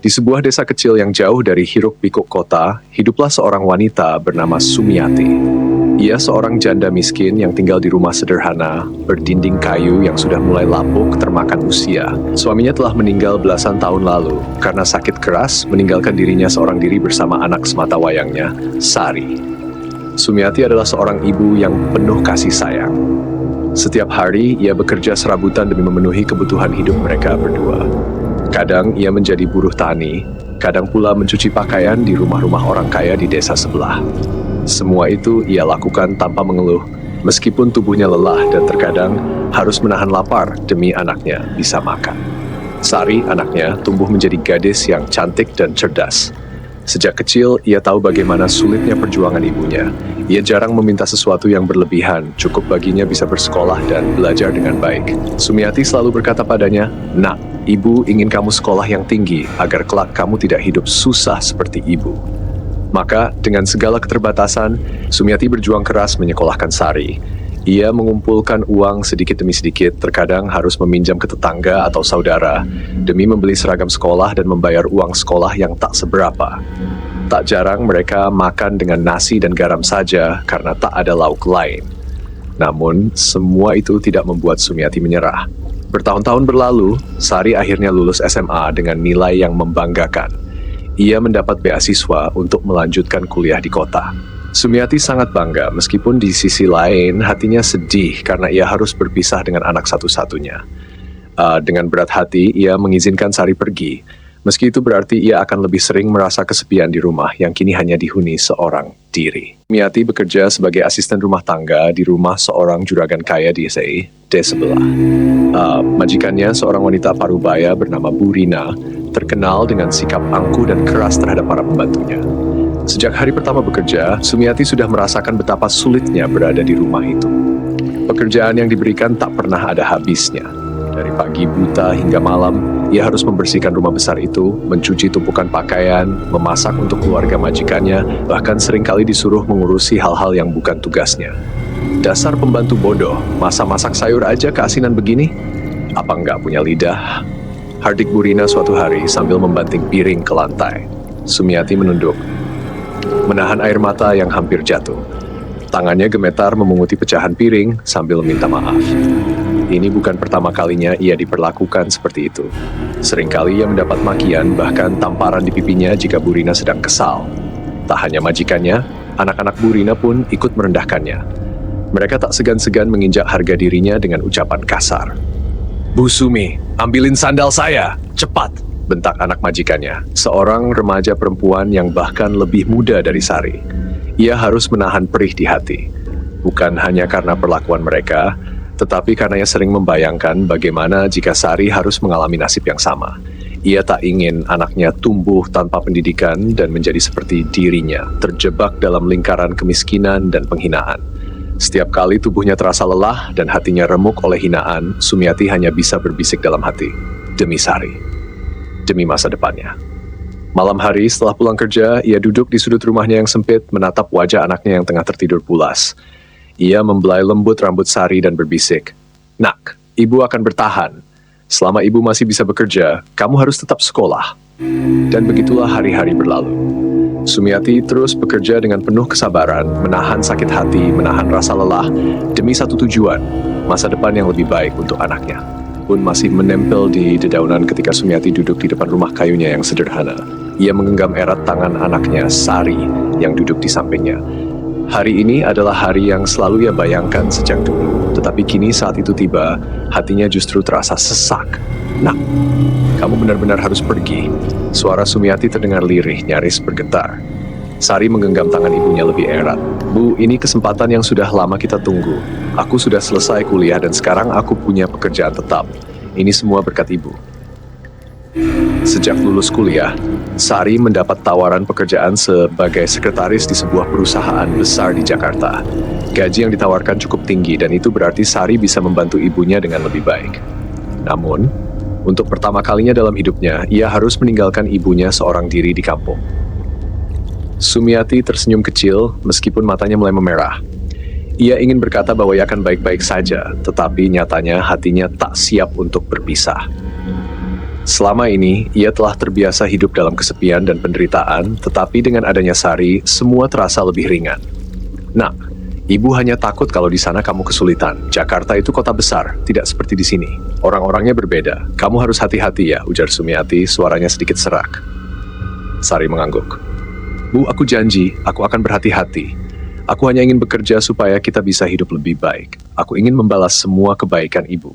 Di sebuah desa kecil yang jauh dari hiruk-pikuk kota, hiduplah seorang wanita bernama Sumiati. Ia seorang janda miskin yang tinggal di rumah sederhana, berdinding kayu yang sudah mulai lapuk termakan usia. Suaminya telah meninggal belasan tahun lalu karena sakit keras, meninggalkan dirinya seorang diri bersama anak sematawayangnya, Sari. Sumiati adalah seorang ibu yang penuh kasih sayang. Setiap hari, ia bekerja serabutan demi memenuhi kebutuhan hidup mereka berdua. Kadang ia menjadi buruh tani, kadang pula mencuci pakaian di rumah-rumah orang kaya di desa sebelah. Semua itu ia lakukan tanpa mengeluh, meskipun tubuhnya lelah dan terkadang harus menahan lapar demi anaknya bisa makan. Sari, anaknya, tumbuh menjadi gadis yang cantik dan cerdas. Sejak kecil, ia tahu bagaimana sulitnya perjuangan ibunya. Ia jarang meminta sesuatu yang berlebihan, cukup baginya bisa bersekolah dan belajar dengan baik. Sumiati selalu berkata padanya, "Nak, ibu ingin kamu sekolah yang tinggi, agar kelak kamu tidak hidup susah seperti ibu." Maka, dengan segala keterbatasan, Sumiati berjuang keras menyekolahkan Sari. Ia mengumpulkan uang sedikit demi sedikit, terkadang harus meminjam ke tetangga atau saudara, demi membeli seragam sekolah dan membayar uang sekolah yang tak seberapa. Tak jarang mereka makan dengan nasi dan garam saja karena tak ada lauk lain. Namun, semua itu tidak membuat Sumiati menyerah. Bertahun-tahun berlalu, Sari akhirnya lulus SMA dengan nilai yang membanggakan. Ia mendapat beasiswa untuk melanjutkan kuliah di kota. Sumiati sangat bangga, meskipun di sisi lain hatinya sedih karena ia harus berpisah dengan anak satu-satunya. Dengan berat hati, ia mengizinkan Sari pergi. Meski itu berarti ia akan lebih sering merasa kesepian di rumah yang kini hanya dihuni seorang diri. Sumiati bekerja sebagai asisten rumah tangga di rumah seorang juragan kaya di desa sebelah. Majikannya, seorang wanita parubaya bernama Bu Rina, terkenal dengan sikap angkuh dan keras terhadap para pembantunya. Sejak hari pertama bekerja, Sumiati sudah merasakan betapa sulitnya berada di rumah itu. Pekerjaan yang diberikan tak pernah ada habisnya. Dari pagi buta hingga malam, ia harus membersihkan rumah besar itu, mencuci tumpukan pakaian, memasak untuk keluarga majikannya, bahkan seringkali disuruh mengurusi hal-hal yang bukan tugasnya. Dasar pembantu bodoh, masa masak sayur aja keasinan begini? Apa nggak punya lidah? Hardik Bu Rina suatu hari sambil membanting piring ke lantai. Sumiati menunduk, menahan air mata yang hampir jatuh. Tangannya gemetar memunguti pecahan piring sambil minta maaf. Ini bukan pertama kalinya ia diperlakukan seperti itu. Seringkali ia mendapat makian, bahkan tamparan di pipinya jika Bu Rina sedang kesal. Tak hanya majikannya, anak-anak Bu Rina pun ikut merendahkannya. Mereka tak segan-segan menginjak harga dirinya dengan ucapan kasar. "Bu Sumi, ambilin sandal saya, cepat!" bentak anak majikannya, seorang remaja perempuan yang bahkan lebih muda dari Sari. Ia harus menahan perih di hati, bukan hanya karena perlakuan mereka, tetapi karena ia sering membayangkan bagaimana jika Sari harus mengalami nasib yang sama. Ia tak ingin anaknya tumbuh tanpa pendidikan dan menjadi seperti dirinya, terjebak dalam lingkaran kemiskinan dan penghinaan. Setiap kali tubuhnya terasa lelah dan hatinya remuk oleh hinaan, Sumiati hanya bisa berbisik dalam hati, "Demi Sari, demi masa depannya." Malam hari setelah pulang kerja, ia duduk di sudut rumahnya yang sempit, menatap wajah anaknya yang tengah tertidur pulas. Ia membelai lembut rambut Sari dan berbisik, "Nak, ibu akan bertahan. Selama ibu masih bisa bekerja, kamu harus tetap sekolah." Dan begitulah hari-hari berlalu. Sumiati terus bekerja dengan penuh kesabaran, menahan sakit hati, menahan rasa lelah, demi satu tujuan, masa depan yang lebih baik untuk anaknya. Pun masih menempel di dedaunan ketika Sumiati duduk di depan rumah kayunya yang sederhana. Ia menggenggam erat tangan anaknya, Sari, yang duduk di sampingnya. Hari ini adalah hari yang selalu ia bayangkan sejak dulu, tetapi kini saat itu tiba, hatinya justru terasa sesak. "Nak, kamu benar-benar harus pergi." Suara Sumiati terdengar lirih, nyaris bergetar. Sari menggenggam tangan ibunya lebih erat. "Bu, ini kesempatan yang sudah lama kita tunggu. Aku sudah selesai kuliah dan sekarang aku punya pekerjaan tetap. Ini semua berkat ibu." Sejak lulus kuliah, Sari mendapat tawaran pekerjaan sebagai sekretaris di sebuah perusahaan besar di Jakarta. Gaji yang ditawarkan cukup tinggi dan itu berarti Sari bisa membantu ibunya dengan lebih baik. Namun, untuk pertama kalinya dalam hidupnya, ia harus meninggalkan ibunya seorang diri di kampung. Sumiati tersenyum kecil meskipun matanya mulai memerah. Ia ingin berkata bahwa ia akan baik-baik saja, tetapi nyatanya hatinya tak siap untuk berpisah. Selama ini, ia telah terbiasa hidup dalam kesepian dan penderitaan, tetapi dengan adanya Sari, semua terasa lebih ringan. Nak, ibu hanya takut kalau di sana kamu kesulitan. Jakarta itu kota besar, tidak seperti di sini. Orang-orangnya berbeda. Kamu harus hati-hati ya, ujar Sumiati, suaranya sedikit serak. Sari mengangguk. Bu, aku janji, aku akan berhati-hati. Aku hanya ingin bekerja supaya kita bisa hidup lebih baik. Aku ingin membalas semua kebaikan ibu.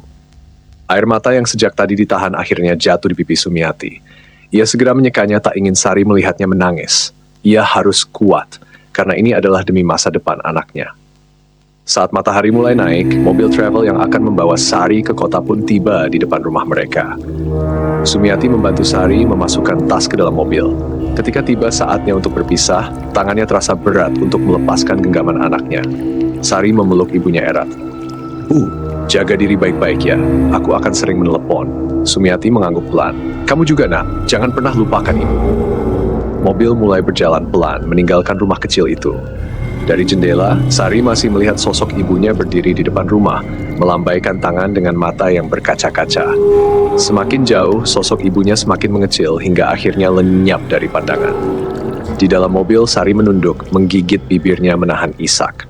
Air mata yang sejak tadi ditahan akhirnya jatuh di pipi Sumiati. Ia segera menyekanya, tak ingin Sari melihatnya menangis. Ia harus kuat, karena ini adalah demi masa depan anaknya. Saat matahari mulai naik, mobil travel yang akan membawa Sari ke kota pun tiba di depan rumah mereka. Sumiati membantu Sari memasukkan tas ke dalam mobil. Ketika tiba saatnya untuk berpisah, tangannya terasa berat untuk melepaskan genggaman anaknya. Sari memeluk ibunya erat. Jaga diri baik-baik ya. Aku akan sering menelepon. Sumiati mengangguk pelan. Kamu juga, Nak. Jangan pernah lupakan ibu. Mobil mulai berjalan pelan, meninggalkan rumah kecil itu. Dari jendela, Sari masih melihat sosok ibunya berdiri di depan rumah, melambaikan tangan dengan mata yang berkaca-kaca. Semakin jauh, sosok ibunya semakin mengecil hingga akhirnya lenyap dari pandangan. Di dalam mobil, Sari menunduk, menggigit bibirnya menahan isak.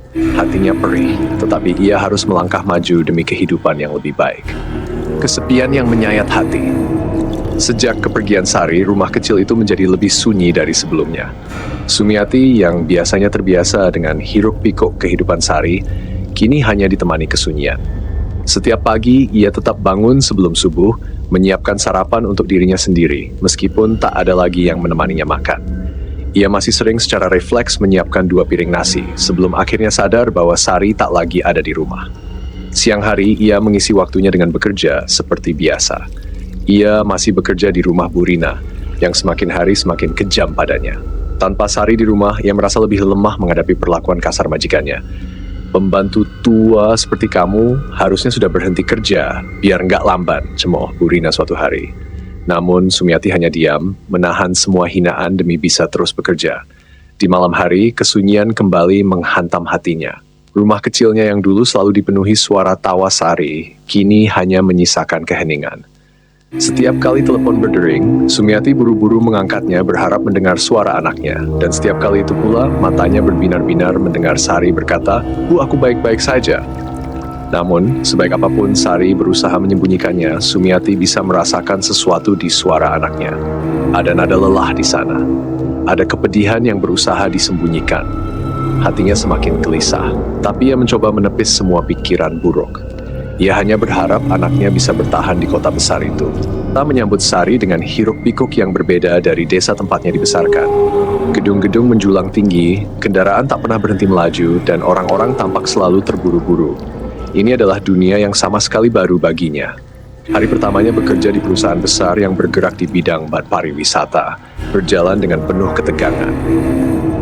Hatinya perih, tetapi ia harus melangkah maju demi kehidupan yang lebih baik. Kesepian yang menyayat hati. Sejak kepergian Sari, rumah kecil itu menjadi lebih sunyi dari sebelumnya. Sumiati yang biasanya terbiasa dengan hiruk-pikuk kehidupan Sari, kini hanya ditemani kesunyian. Setiap pagi, ia tetap bangun sebelum subuh, menyiapkan sarapan untuk dirinya sendiri, meskipun tak ada lagi yang menemaninya makan. Ia masih sering secara refleks menyiapkan 2 piring nasi, sebelum akhirnya sadar bahwa Sari tak lagi ada di rumah. Siang hari, ia mengisi waktunya dengan bekerja, seperti biasa. Ia masih bekerja di rumah Bu Rina, yang semakin hari semakin kejam padanya. Tanpa Sari di rumah, ia merasa lebih lemah menghadapi perlakuan kasar majikannya. Pembantu tua seperti kamu harusnya sudah berhenti kerja, biar nggak lamban, cemooh Bu Rina suatu hari. Namun Sumiati hanya diam, menahan semua hinaan demi bisa terus bekerja. Di malam hari, kesunyian kembali menghantam hatinya. Rumah kecilnya yang dulu selalu dipenuhi suara tawa Sari, kini hanya menyisakan keheningan. Setiap kali telepon berdering, Sumiati buru-buru mengangkatnya berharap mendengar suara anaknya. Dan setiap kali itu pula, matanya berbinar-binar mendengar Sari berkata, "Bu, aku baik-baik saja." Namun, sebaik apapun Sari berusaha menyembunyikannya, Sumiati bisa merasakan sesuatu di suara anaknya. Ada nada lelah di sana. Ada kepedihan yang berusaha disembunyikan. Hatinya semakin gelisah, tapi ia mencoba menepis semua pikiran buruk. Ia hanya berharap anaknya bisa bertahan di kota besar itu. Tak menyambut Sari dengan hiruk-pikuk yang berbeda dari desa tempatnya dibesarkan. Gedung-gedung menjulang tinggi, kendaraan tak pernah berhenti melaju, dan orang-orang tampak selalu terburu-buru. Ini adalah dunia yang sama sekali baru baginya. Hari pertamanya bekerja di perusahaan besar yang bergerak di bidang pariwisata, berjalan dengan penuh ketegangan.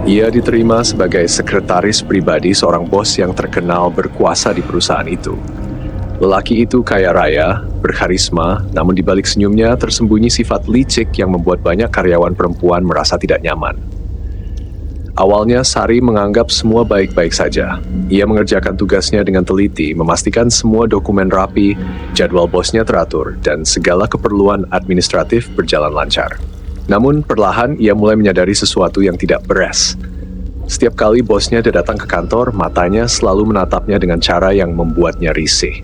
Ia diterima sebagai sekretaris pribadi seorang bos yang terkenal berkuasa di perusahaan itu. Lelaki itu kaya raya, berkarisma, namun di balik senyumnya tersembunyi sifat licik yang membuat banyak karyawan perempuan merasa tidak nyaman. Awalnya Sari menganggap semua baik-baik saja. Ia mengerjakan tugasnya dengan teliti, memastikan semua dokumen rapi, jadwal bosnya teratur, dan segala keperluan administratif berjalan lancar. Namun perlahan ia mulai menyadari sesuatu yang tidak beres. Setiap kali bosnya datang ke kantor, matanya selalu menatapnya dengan cara yang membuatnya risih.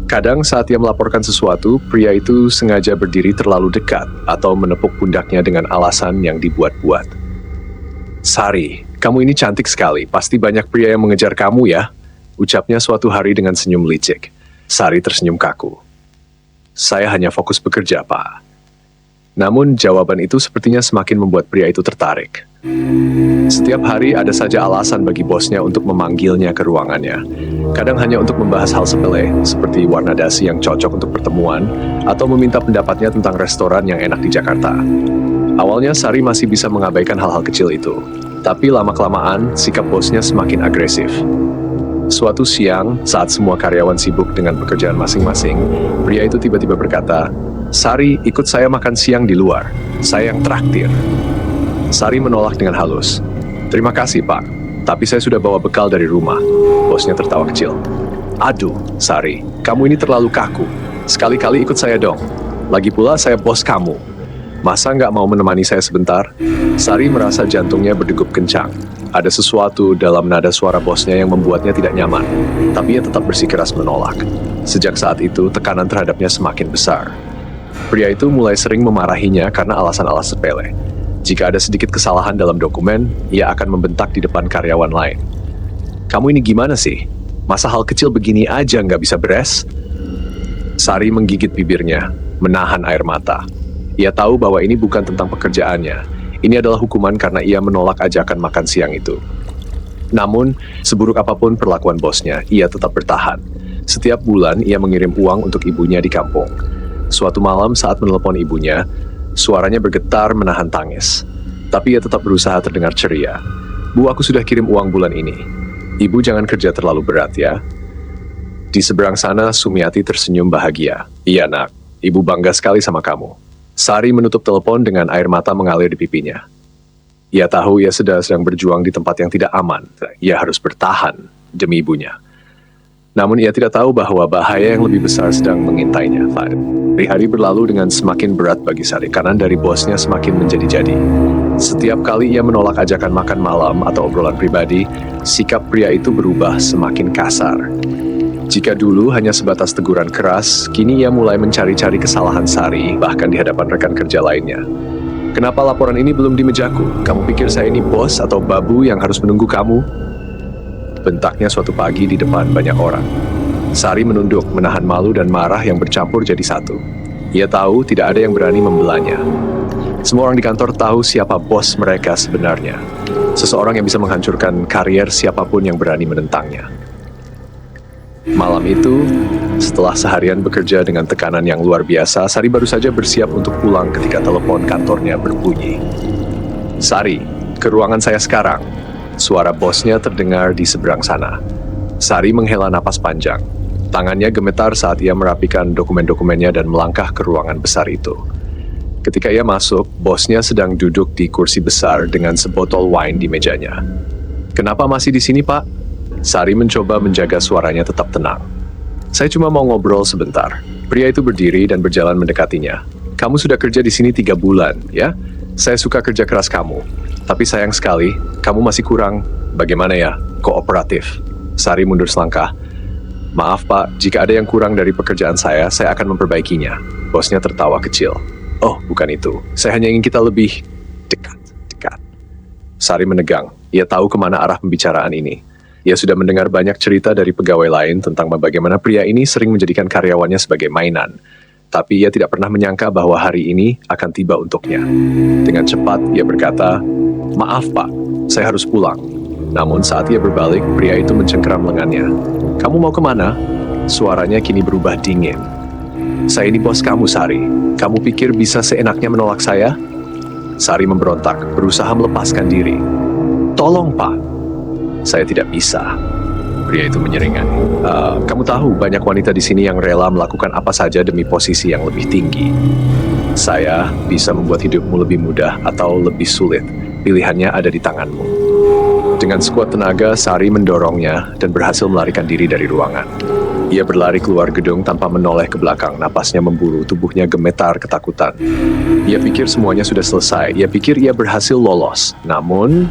Kadang saat ia melaporkan sesuatu, pria itu sengaja berdiri terlalu dekat atau menepuk pundaknya dengan alasan yang dibuat-buat. "Sari, kamu ini cantik sekali. Pasti banyak pria yang mengejar kamu ya?" ucapnya suatu hari dengan senyum licik. Sari tersenyum kaku. "Saya hanya fokus bekerja, Pak." Namun jawaban itu sepertinya semakin membuat pria itu tertarik. Setiap hari ada saja alasan bagi bosnya untuk memanggilnya ke ruangannya. Kadang hanya untuk membahas hal sepele, seperti warna dasi yang cocok untuk pertemuan, atau meminta pendapatnya tentang restoran yang enak di Jakarta. Awalnya Sari masih bisa mengabaikan hal-hal kecil itu, tapi lama-kelamaan sikap bosnya semakin agresif. Suatu siang, saat semua karyawan sibuk dengan pekerjaan masing-masing, pria itu tiba-tiba berkata, "Sari, ikut saya makan siang di luar. Saya yang traktir." Sari menolak dengan halus. "Terima kasih, Pak. Tapi saya sudah bawa bekal dari rumah." Bosnya tertawa kecil. "Aduh, Sari, kamu ini terlalu kaku. Sekali-kali ikut saya dong." Lagi pula saya bos kamu. Masa nggak mau menemani saya sebentar? Sari merasa jantungnya berdegup kencang. Ada sesuatu dalam nada suara bosnya yang membuatnya tidak nyaman. Tapi ia tetap bersikeras menolak. Sejak saat itu, tekanan terhadapnya semakin besar. Pria itu mulai sering memarahinya karena alasan-alasan sepele. Jika ada sedikit kesalahan dalam dokumen, ia akan membentak di depan karyawan lain. Kamu ini gimana sih? Masa hal kecil begini aja nggak bisa beres? Sari menggigit bibirnya, menahan air mata. Ia tahu bahwa ini bukan tentang pekerjaannya. Ini adalah hukuman karena ia menolak ajakan makan siang itu. Namun, seburuk apapun perlakuan bosnya, ia tetap bertahan. Setiap bulan, ia mengirim uang untuk ibunya di kampung. Suatu malam saat menelepon ibunya, suaranya bergetar menahan tangis. Tapi ia tetap berusaha terdengar ceria. Bu, aku sudah kirim uang bulan ini. Ibu jangan kerja terlalu berat ya. Di seberang sana, Sumiati tersenyum bahagia. Iya nak, ibu bangga sekali sama kamu. Sari menutup telepon dengan air mata mengalir di pipinya. Ia tahu ia sedang berjuang di tempat yang tidak aman. Ia harus bertahan demi ibunya. Namun ia tidak tahu bahwa bahaya yang lebih besar sedang mengintainya. Hari-hari berlalu dengan semakin berat bagi Sari. Kanan dari bosnya semakin menjadi-jadi. Setiap kali ia menolak ajakan makan malam atau obrolan pribadi, sikap pria itu berubah semakin kasar. Jika dulu hanya sebatas teguran keras, kini ia mulai mencari-cari kesalahan Sari, bahkan di hadapan rekan kerja lainnya. Kenapa laporan ini belum di mejaku? Kamu pikir saya ini bos atau babu yang harus menunggu kamu? Bentaknya suatu pagi di depan banyak orang. Sari menunduk, menahan malu dan marah yang bercampur jadi satu. Ia tahu tidak ada yang berani membelanya. Semua orang di kantor tahu siapa bos mereka sebenarnya. Seseorang yang bisa menghancurkan karier siapapun yang berani menentangnya. Malam itu, setelah seharian bekerja dengan tekanan yang luar biasa, Sari baru saja bersiap untuk pulang ketika telepon kantornya berbunyi. Sari, ke ruangan saya sekarang. Suara bosnya terdengar di seberang sana. Sari menghela napas panjang. Tangannya gemetar saat ia merapikan dokumen-dokumennya dan melangkah ke ruangan besar itu. Ketika ia masuk, bosnya sedang duduk di kursi besar dengan sebotol wine di mejanya. Kenapa masih di sini, Pak? Sari mencoba menjaga suaranya tetap tenang. Saya cuma mau ngobrol sebentar. Pria itu berdiri dan berjalan mendekatinya. Kamu sudah kerja di sini 3 bulan, ya? Saya suka kerja keras kamu. Tapi sayang sekali, kamu masih kurang, bagaimana ya, kooperatif. Sari mundur selangkah. Maaf Pak, jika ada yang kurang dari pekerjaan saya akan memperbaikinya. Bosnya tertawa kecil. Oh, bukan itu. Saya hanya ingin kita lebih dekat. Sari menegang. Ia tahu kemana arah pembicaraan ini. Ia sudah mendengar banyak cerita dari pegawai lain tentang bagaimana pria ini sering menjadikan karyawannya sebagai mainan. Tapi ia tidak pernah menyangka bahwa hari ini akan tiba untuknya. Dengan cepat, ia berkata, "Maaf Pak, saya harus pulang." Namun saat ia berbalik, pria itu mencengkeram lengannya. "Kamu mau kemana?" Suaranya kini berubah dingin. "Saya ini bos kamu, Sari. Kamu pikir bisa seenaknya menolak saya?" Sari memberontak, berusaha melepaskan diri. "Tolong Pak, saya tidak bisa." Pria itu menyeringai. Kamu tahu banyak wanita di sini yang rela melakukan apa saja demi posisi yang lebih tinggi. Saya bisa membuat hidupmu lebih mudah atau lebih sulit. Pilihannya ada di tanganmu. Dengan sekuat tenaga, Sari mendorongnya dan berhasil melarikan diri dari ruangan. Ia berlari keluar gedung tanpa menoleh ke belakang, napasnya memburu, tubuhnya gemetar ketakutan. Ia pikir semuanya sudah selesai, ia pikir ia berhasil lolos. Namun,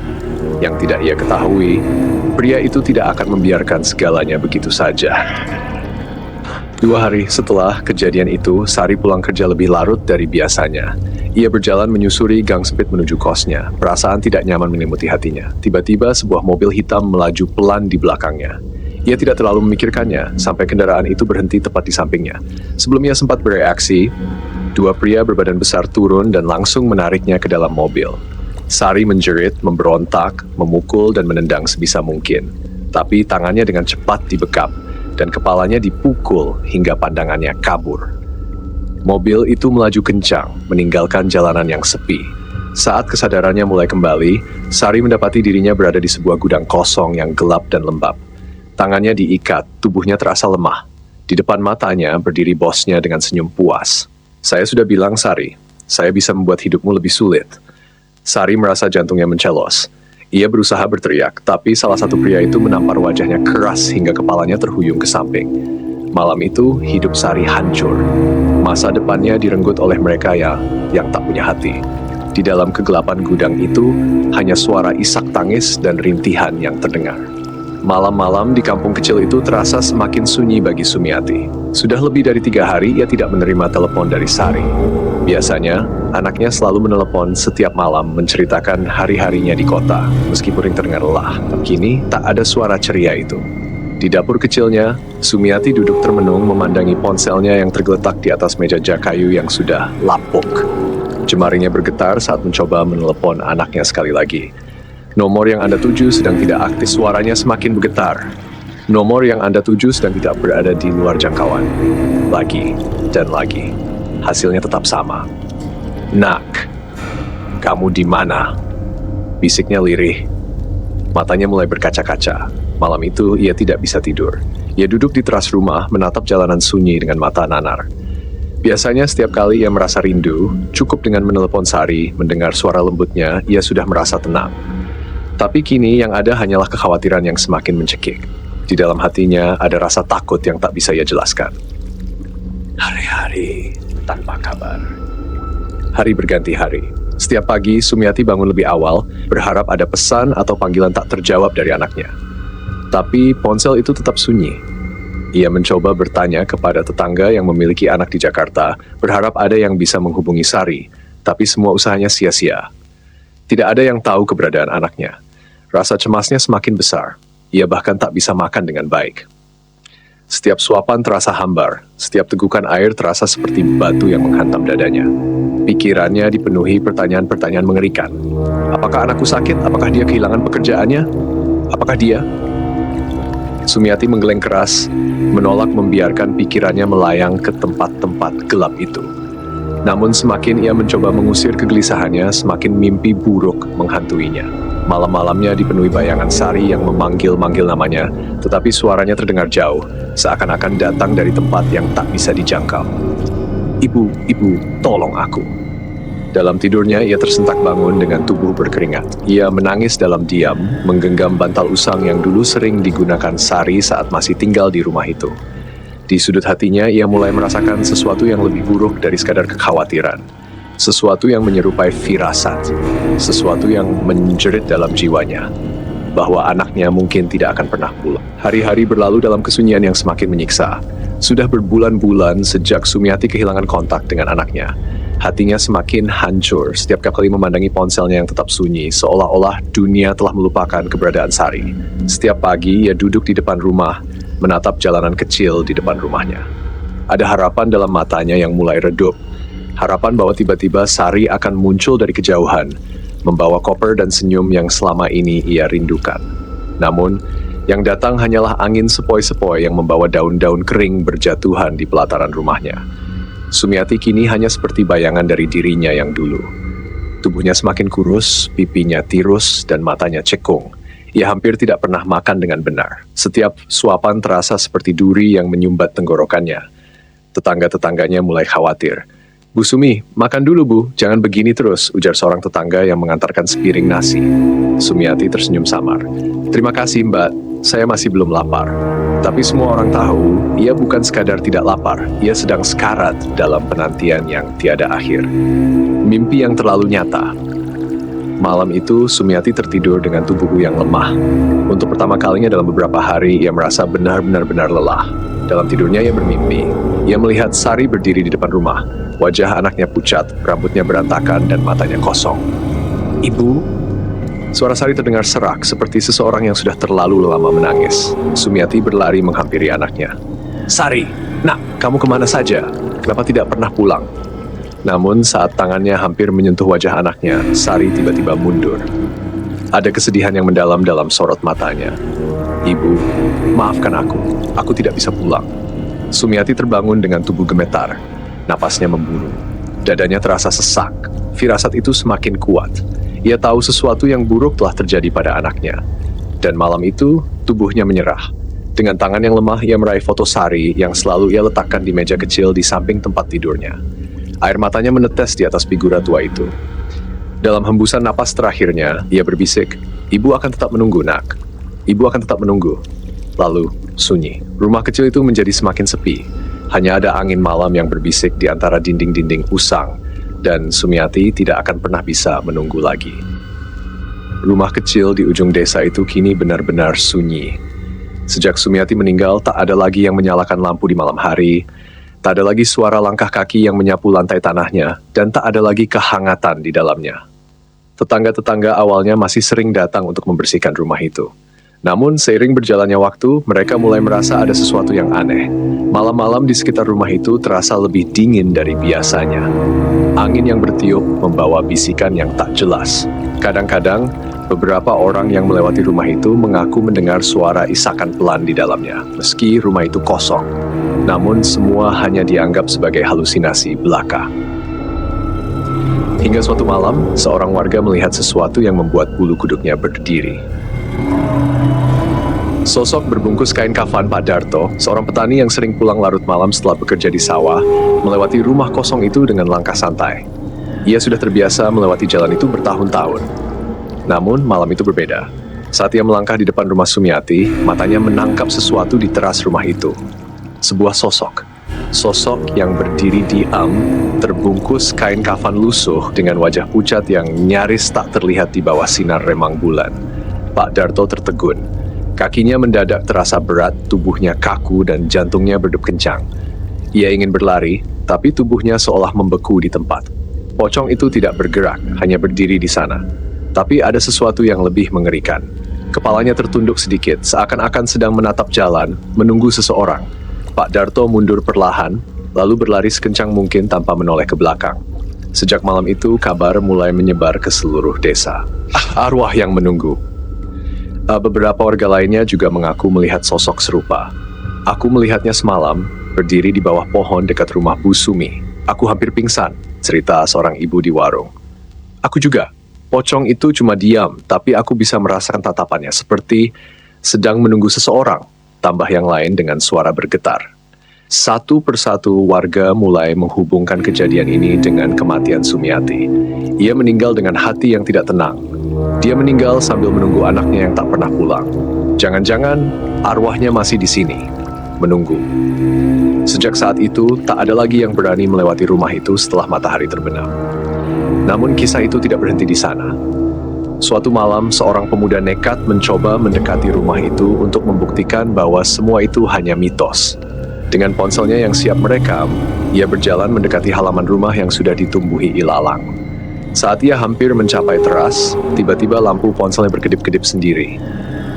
yang tidak ia ketahui, pria itu tidak akan membiarkan segalanya begitu saja. 2 hari setelah kejadian itu, Sari pulang kerja lebih larut dari biasanya. Ia berjalan menyusuri gang sempit menuju kosnya. Perasaan tidak nyaman menyelimuti hatinya. Tiba-tiba sebuah mobil hitam melaju pelan di belakangnya. Ia tidak terlalu memikirkannya, sampai kendaraan itu berhenti tepat di sampingnya. Sebelum ia sempat bereaksi, 2 pria berbadan besar turun dan langsung menariknya ke dalam mobil. Sari menjerit, memberontak, memukul dan menendang sebisa mungkin. Tapi tangannya dengan cepat dibekap, dan kepalanya dipukul hingga pandangannya kabur. Mobil itu melaju kencang, meninggalkan jalanan yang sepi. Saat kesadarannya mulai kembali, Sari mendapati dirinya berada di sebuah gudang kosong yang gelap dan lembab. Tangannya diikat, tubuhnya terasa lemah. Di depan matanya berdiri bosnya dengan senyum puas. "Saya sudah bilang, Sari, saya bisa membuat hidupmu lebih sulit." Sari merasa jantungnya mencelos. Ia berusaha berteriak, tapi salah satu pria itu menampar wajahnya keras hingga kepalanya terhuyung ke samping. Malam itu, hidup Sari hancur. Masa depannya direnggut oleh mereka yang tak punya hati. Di dalam kegelapan gudang itu, hanya suara isak tangis dan rintihan yang terdengar. Malam-malam di kampung kecil itu terasa semakin sunyi bagi Sumiati. Sudah lebih dari 3 hari ia tidak menerima telepon dari Sari. Biasanya, anaknya selalu menelepon setiap malam menceritakan hari-harinya di kota, meskipun yang terdengar lelah. Kini, tak ada suara ceria itu. Di dapur kecilnya, Sumiati duduk termenung memandangi ponselnya yang tergeletak di atas meja jakayu yang sudah lapuk. Jemarinya bergetar saat mencoba menelepon anaknya sekali lagi. Nomor yang Anda tuju sedang tidak aktif, suaranya semakin bergetar. Nomor yang Anda tuju sedang tidak berada di luar jangkauan. Lagi dan lagi. Hasilnya tetap sama. Nak, kamu di mana? Bisiknya lirih. Matanya mulai berkaca-kaca. Malam itu ia tidak bisa tidur. Ia duduk di teras rumah menatap jalanan sunyi dengan mata nanar. Biasanya setiap kali ia merasa rindu, cukup dengan menelepon Sari, mendengar suara lembutnya, ia sudah merasa tenang. Tapi kini yang ada hanyalah kekhawatiran yang semakin mencekik. Di dalam hatinya ada rasa takut yang tak bisa ia jelaskan. Hari-hari tanpa kabar. Hari berganti hari. Setiap pagi, Sumiati bangun lebih awal, berharap ada pesan atau panggilan tak terjawab dari anaknya. Tapi ponsel itu tetap sunyi. Ia mencoba bertanya kepada tetangga yang memiliki anak di Jakarta, berharap ada yang bisa menghubungi Sari, tapi semua usahanya sia-sia. Tidak ada yang tahu keberadaan anaknya. Rasa cemasnya semakin besar. Ia bahkan tak bisa makan dengan baik. Setiap suapan terasa hambar, setiap tegukan air terasa seperti batu yang menghantam dadanya. Pikirannya dipenuhi pertanyaan-pertanyaan mengerikan. Apakah anakku sakit? Apakah dia kehilangan pekerjaannya? Apakah dia? Sumiati menggeleng keras, menolak membiarkan pikirannya melayang ke tempat-tempat gelap itu. Namun semakin ia mencoba mengusir kegelisahannya, semakin mimpi buruk menghantuinya. Malam-malamnya dipenuhi bayangan Sari yang memanggil-manggil namanya, tetapi suaranya terdengar jauh, seakan-akan datang dari tempat yang tak bisa dijangkau. Ibu, tolong aku. Dalam tidurnya, ia tersentak bangun dengan tubuh berkeringat. Ia menangis dalam diam, menggenggam bantal usang yang dulu sering digunakan Sari saat masih tinggal di rumah itu. Di sudut hatinya, ia mulai merasakan sesuatu yang lebih buruk dari sekadar kekhawatiran. Sesuatu yang menyerupai firasat. Sesuatu yang menjerit dalam jiwanya. Bahwa anaknya mungkin tidak akan pernah pulang. Hari-hari berlalu dalam kesunyian yang semakin menyiksa. Sudah berbulan-bulan sejak Sumiati kehilangan kontak dengan anaknya. Hatinya semakin hancur setiap kali memandangi ponselnya yang tetap sunyi, seolah-olah dunia telah melupakan keberadaan Sari. Setiap pagi, ia duduk di depan rumah, menatap jalanan kecil di depan rumahnya. Ada harapan dalam matanya yang mulai redup. Harapan bahwa tiba-tiba Sari akan muncul dari kejauhan, membawa koper dan senyum yang selama ini ia rindukan. Namun, yang datang hanyalah angin sepoi-sepoi yang membawa daun-daun kering berjatuhan di pelataran rumahnya. Sumiati kini hanya seperti bayangan dari dirinya yang dulu. Tubuhnya semakin kurus, pipinya tirus, dan matanya cekung. Ia hampir tidak pernah makan dengan benar. Setiap suapan terasa seperti duri yang menyumbat tenggorokannya. Tetangga-tetangganya mulai khawatir. Bu Sumi, makan dulu Bu, jangan begini terus, ujar seorang tetangga yang mengantarkan sepiring nasi. Sumiati tersenyum samar. Terima kasih Mbak, saya masih belum lapar. Tapi semua orang tahu, ia bukan sekadar tidak lapar, ia sedang sekarat dalam penantian yang tiada akhir. Mimpi yang terlalu nyata. Malam itu, Sumiati tertidur dengan tubuh yang lemah. Untuk pertama kalinya dalam beberapa hari, ia merasa benar-benar lelah. Dalam tidurnya, ia bermimpi. Ia melihat Sari berdiri di depan rumah. Wajah anaknya pucat, rambutnya berantakan, dan matanya kosong. Ibu? Suara Sari terdengar serak, seperti seseorang yang sudah terlalu lama menangis. Sumiati berlari menghampiri anaknya. Sari, nak, kamu kemana saja? Kenapa tidak pernah pulang? Namun saat tangannya hampir menyentuh wajah anaknya, Sari tiba-tiba mundur. Ada kesedihan yang mendalam dalam sorot matanya. Ibu, maafkan aku tidak bisa pulang. Sumiati terbangun dengan tubuh gemetar. Napasnya memburu. Dadanya terasa sesak. Firasat itu semakin kuat. Ia tahu sesuatu yang buruk telah terjadi pada anaknya. Dan malam itu, tubuhnya menyerah. Dengan tangan yang lemah, ia meraih foto Sari yang selalu ia letakkan di meja kecil di samping tempat tidurnya. Air matanya menetes di atas figura tua itu. Dalam hembusan napas terakhirnya, ia berbisik, Ibu akan tetap menunggu, nak. Ibu akan tetap menunggu. Lalu, sunyi. Rumah kecil itu menjadi semakin sepi. Hanya ada angin malam yang berbisik di antara dinding-dinding usang, dan Sumiati tidak akan pernah bisa menunggu lagi. Rumah kecil di ujung desa itu kini benar-benar sunyi. Sejak Sumiati meninggal, tak ada lagi yang menyalakan lampu di malam hari, tak ada lagi suara langkah kaki yang menyapu lantai tanahnya, dan tak ada lagi kehangatan di dalamnya. Tetangga-tetangga awalnya masih sering datang untuk membersihkan rumah itu. Namun, seiring berjalannya waktu, mereka mulai merasa ada sesuatu yang aneh. Malam-malam di sekitar rumah itu terasa lebih dingin dari biasanya. Angin yang bertiup membawa bisikan yang tak jelas. Kadang-kadang, beberapa orang yang melewati rumah itu mengaku mendengar suara isakan pelan di dalamnya, meski rumah itu kosong. Namun, semua hanya dianggap sebagai halusinasi belaka. Hingga suatu malam, seorang warga melihat sesuatu yang membuat bulu kuduknya berdiri. Sosok berbungkus kain kafan Pak Darto, seorang petani yang sering pulang larut malam setelah bekerja di sawah, melewati rumah kosong itu dengan langkah santai. Ia sudah terbiasa melewati jalan itu bertahun-tahun. Namun, malam itu berbeda. Saat ia melangkah di depan rumah Sumiati, matanya menangkap sesuatu di teras rumah itu. Sebuah sosok. Sosok yang berdiri diam, terbungkus kain kafan lusuh dengan wajah pucat yang nyaris tak terlihat di bawah sinar remang bulan. Pak Darto tertegun. Kakinya mendadak terasa berat, tubuhnya kaku dan jantungnya berdegup kencang. Ia ingin berlari, tapi tubuhnya seolah membeku di tempat. Pocong itu tidak bergerak, hanya berdiri di sana. Tapi ada sesuatu yang lebih mengerikan. Kepalanya tertunduk sedikit, seakan-akan sedang menatap jalan, menunggu seseorang. Pak Darto mundur perlahan, lalu berlari sekencang mungkin tanpa menoleh ke belakang. Sejak malam itu, kabar mulai menyebar ke seluruh desa. Arwah yang menunggu. Beberapa warga lainnya juga mengaku melihat sosok serupa. Aku melihatnya semalam, berdiri di bawah pohon dekat rumah Bu Sumi. Aku hampir pingsan, cerita seorang ibu di warung. Aku juga. Pocong itu cuma diam, tapi aku bisa merasakan tatapannya seperti sedang menunggu seseorang, tambah yang lain dengan suara bergetar. Satu persatu warga mulai menghubungkan kejadian ini dengan kematian Sumiati. Ia meninggal dengan hati yang tidak tenang. Dia meninggal sambil menunggu anaknya yang tak pernah pulang. Jangan-jangan arwahnya masih di sini, menunggu. Sejak saat itu, tak ada lagi yang berani melewati rumah itu setelah matahari terbenam. Namun kisah itu tidak berhenti di sana. Suatu malam, seorang pemuda nekat mencoba mendekati rumah itu untuk membuktikan bahwa semua itu hanya mitos. Dengan ponselnya yang siap merekam, ia berjalan mendekati halaman rumah yang sudah ditumbuhi ilalang. Saat ia hampir mencapai teras, tiba-tiba lampu ponselnya berkedip-kedip sendiri,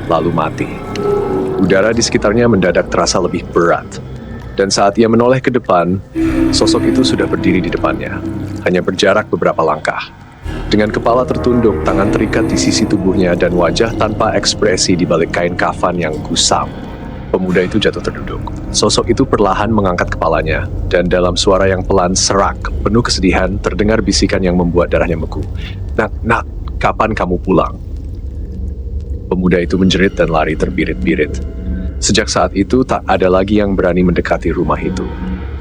lalu mati. Udara di sekitarnya mendadak terasa lebih berat. Dan saat ia menoleh ke depan, sosok itu sudah berdiri di depannya, hanya berjarak beberapa langkah. Dengan kepala tertunduk, tangan terikat di sisi tubuhnya, dan wajah tanpa ekspresi di balik kain kafan yang kusam. Pemuda itu jatuh terduduk. Sosok itu perlahan mengangkat kepalanya, dan dalam suara yang pelan serak, penuh kesedihan, terdengar bisikan yang membuat darahnya beku. Nak, kapan kamu pulang? Pemuda itu menjerit dan lari terbirit-birit. Sejak saat itu, tak ada lagi yang berani mendekati rumah itu.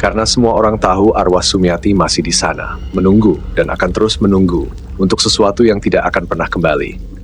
Karena semua orang tahu arwah Sumiati masih di sana, menunggu dan akan terus menunggu untuk sesuatu yang tidak akan pernah kembali.